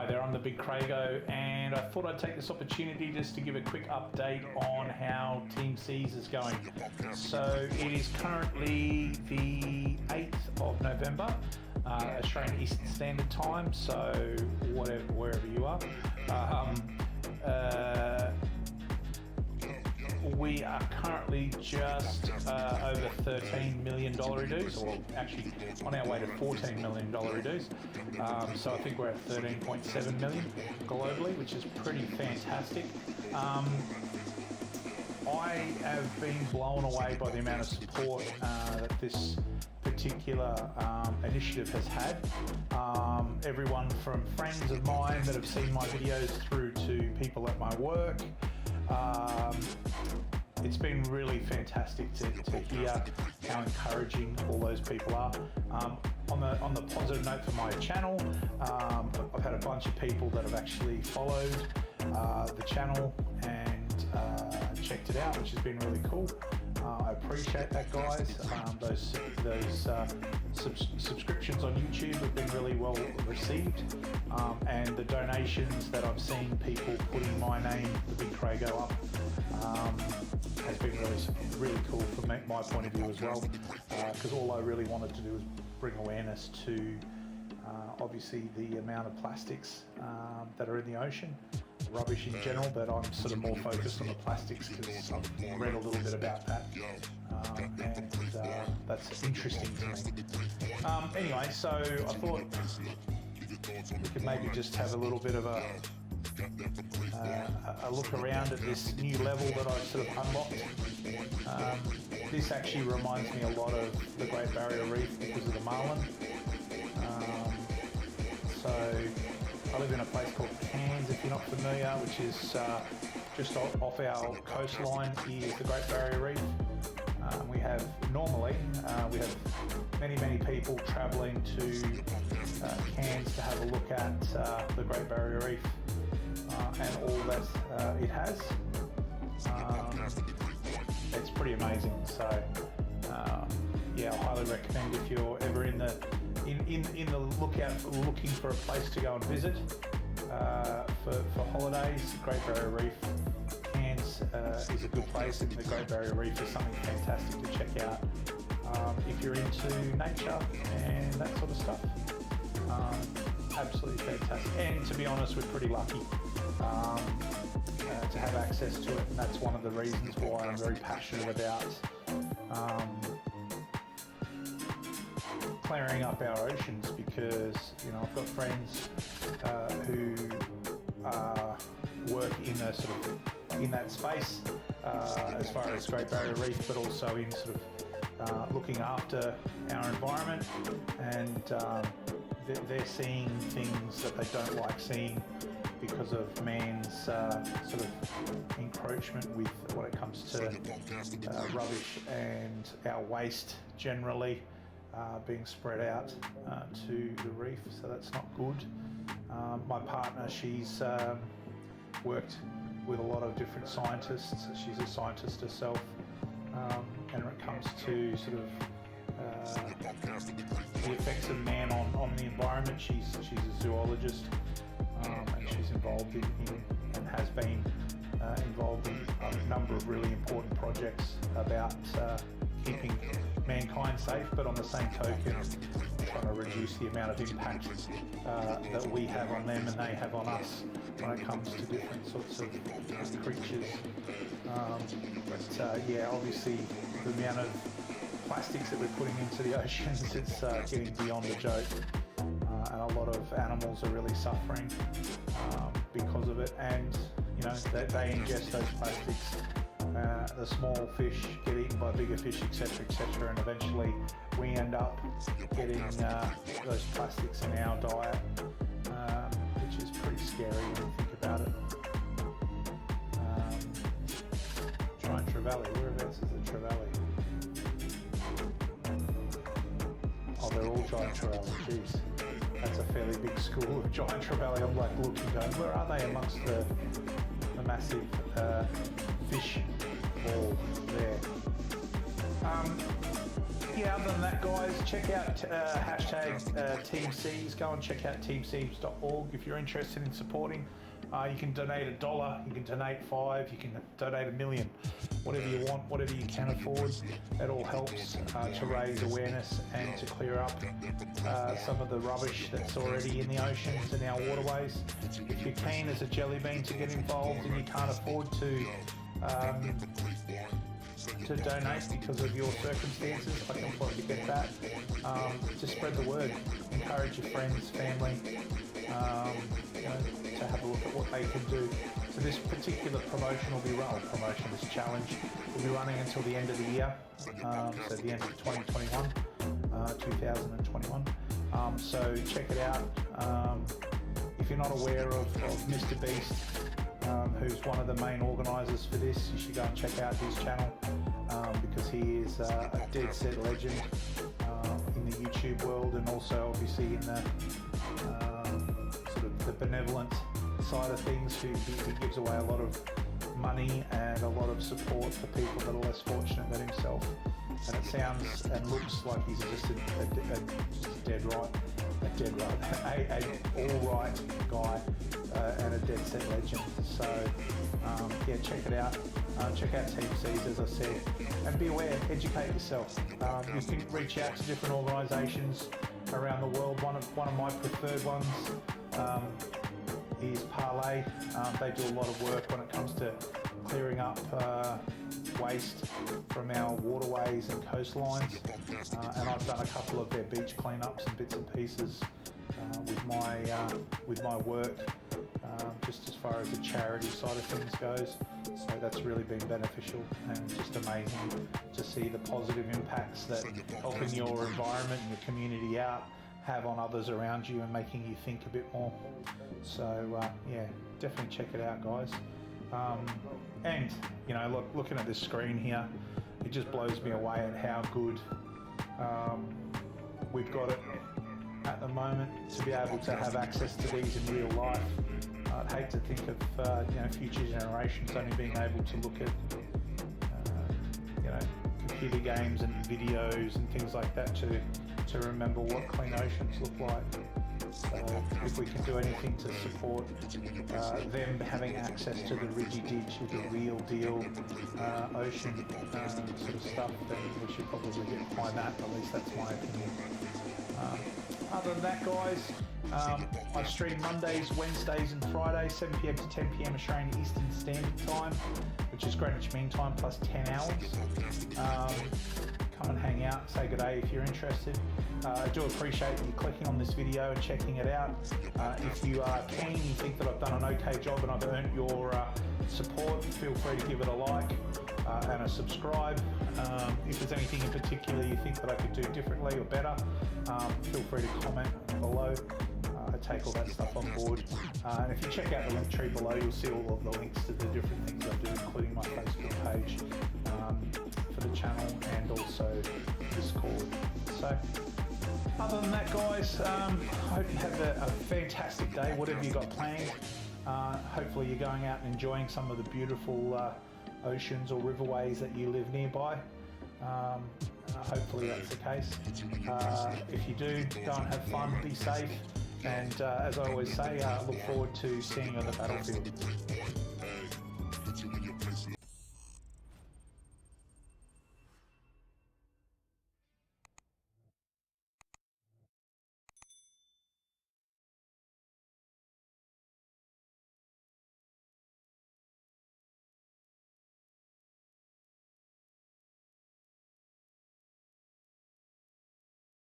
there, I'm the BigCraigO, and I thought I'd take this opportunity just to give a quick update on how Team Seas is going. So it is currently the 8th of November, Australian Eastern Standard Time, so wherever you are. We are currently just over $13 million reduce, or actually on our way to $14 million reduce. So I think we're at 13.7 million globally, which is pretty fantastic. I have been blown away by the amount of support that this particular initiative has had. Everyone from friends of mine that have seen my videos through to people at my work. It's been really fantastic to hear how encouraging all those people are. On the positive note for my channel, I've had a bunch of people that have actually followed the channel and checked it out, which has been really cool. I appreciate that, guys. Those subscriptions on YouTube have been really well received, and the donations that I've seen people putting my name, the BigCraigO, up has been really cool from my point of view as well, because all I really wanted to do was bring awareness to obviously the amount of plastics that are in the ocean, rubbish in general, but I'm sort of more focused on the plastics because I've read a little bit about that, and that's interesting to me. Anyway, so I thought we could maybe just have a little bit of a look around at this new level that I've sort of unlocked. This actually reminds me a lot of the Great Barrier Reef because of the marlin. So I live in a place called Cairns, if you're not familiar, which is just off our coastline. Here's the Great Barrier Reef. We have many people travelling to Cairns to have a look at the Great Barrier Reef and all that it has. It's pretty amazing. So yeah, I highly recommend if you're ever in the lookout looking for a place to go and visit for holidays. Great Barrier Reef, Cairns is a good place, and the Great Barrier Reef is something fantastic to check out if you're into nature and that sort of stuff. Absolutely fantastic, and to be honest, we're pretty lucky to have access to it, and that's one of the reasons why I'm very passionate about clearing up our oceans, because I've got friends who work in that space as far as Great Barrier Reef, but also in sort of looking after our environment, and they're seeing things that they don't like seeing because of man's sort of encroachment with when it comes to rubbish and our waste generally being spread out to the reef, so that's not good. My partner, she's worked with a lot of different scientists. She's a scientist herself, and when it comes to sort of the effects of man on the environment, she's a zoologist, and she's involved in and has been involved in a number of really important projects about keeping mankind safe, but on the same token trying to reduce the amount of impact that we have on them and they have on us when it comes to different sorts of creatures. But yeah, obviously the amount of plastics that we're putting into the oceans, it's getting beyond a joke, and a lot of animals are really suffering because of it, and they ingest those plastics. The small fish get eaten by bigger fish, etc., etc., and eventually we end up getting those plastics in our diet, which is pretty scary when you think about it. Giant trevally, whereabouts is the trevally? Oh, they're all giant trevally, jeez. That's a fairly big school of giant trevally. I'm like looking, going, where are they amongst the massive fish ball there? yeah, other than that, guys, check out hashtag Team Seas. Go and check out teamseas.org if you're interested in supporting. You can donate $1, you can donate $5, you can donate $1 million, whatever you want, whatever you can afford. It all helps to raise awareness and to clear up some of the rubbish that's already in the oceans and our waterways. If you're keen as a jelly bean to get involved and you can't afford to donate because of your circumstances, I completely get that. Just spread the word, encourage your friends, family, to have a look at what they can do. So this particular promotion will be this challenge will be running until the end of the year, so the end of 2021. So check it out. If you're not aware of Mr. Beast, who's one of the main organisers for this, you should go and check out his channel, because he is a dead set legend in the YouTube world, and also obviously in the sort of the benevolent side of things. He gives away a lot of money and a lot of support for people that are less fortunate than himself. And it sounds and looks like he's just a all right guy, and a dead set legend. So yeah, check it out. Check out Team Seas, as I said, and be aware, educate yourself. You can reach out to different organisations around the world. One of my preferred ones is Parlay. They do a lot of work when it comes to clearing up waste from our waterways and coastlines, and I've done a couple of their beach cleanups and bits and pieces with my work, just as far as the charity side of things goes. So that's really been beneficial, and just amazing to see the positive impacts that helping your environment and your community out have on others around you, and making you think a bit more. So yeah, definitely check it out, guys. And looking at this screen here, it just blows me away at how good we've got it at the moment to be able to have access to these in real life. I'd hate to think of future generations only being able to look at computer games and videos and things like that to remember what clean oceans look like. So if we can do anything to support them having access to the Ridgy Ditch, the real deal ocean sort of stuff, then we should probably get behind that. At least that's my opinion. Other than that, guys, I stream Mondays, Wednesdays and Fridays, 7 p.m. to 10 p.m. Australian Eastern Standard Time, which is Greenwich Mean Time plus 10 hours. Come and hang out, say good day if you're interested. I do appreciate you clicking on this video and checking it out. If you are keen, you think that I've done an okay job and I've earned your support, feel free to give it a like and a subscribe. If there's anything in particular you think that I could do differently or better, feel free to comment below. I take all that stuff on board. And if you check out the link tree below, you'll see all of the links to the different things I do, including my Facebook page for the channel and also Discord. So other than that, guys, I hope you have a fantastic day, whatever you got planned. Hopefully you're going out and enjoying some of the beautiful oceans or riverways that you live nearby. Hopefully that's the case. If you do, go and have fun, be safe, and as I always say, look forward to seeing you on the battlefield.